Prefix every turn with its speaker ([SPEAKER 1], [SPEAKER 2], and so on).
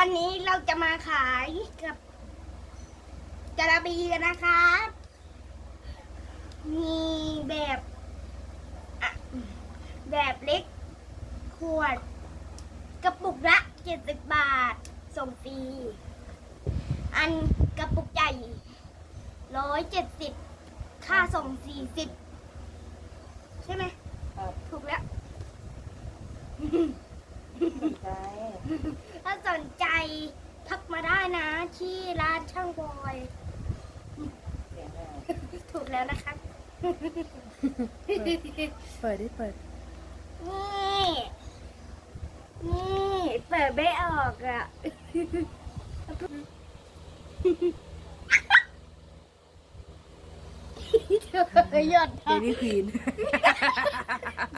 [SPEAKER 1] วันนี้เราจะมาขายกับจาระบีกันนะครับมีแบบเล็กขวดกระปุกละ70 บาทส่งฟรีอันกระปุกใหญ่170ค่าส่ง40ใช่ไหมถูกแล้ว
[SPEAKER 2] ใช่
[SPEAKER 1] ถ้าสนใจทักมาได้นะที่ร้านช่างบอย
[SPEAKER 2] เสียงแล้ว
[SPEAKER 1] ถูกแล้วนะครับ
[SPEAKER 2] เปิดดิเปิด
[SPEAKER 1] นี่เปิดไม่ออกอ่ะ หยด
[SPEAKER 2] เบบี้ควีน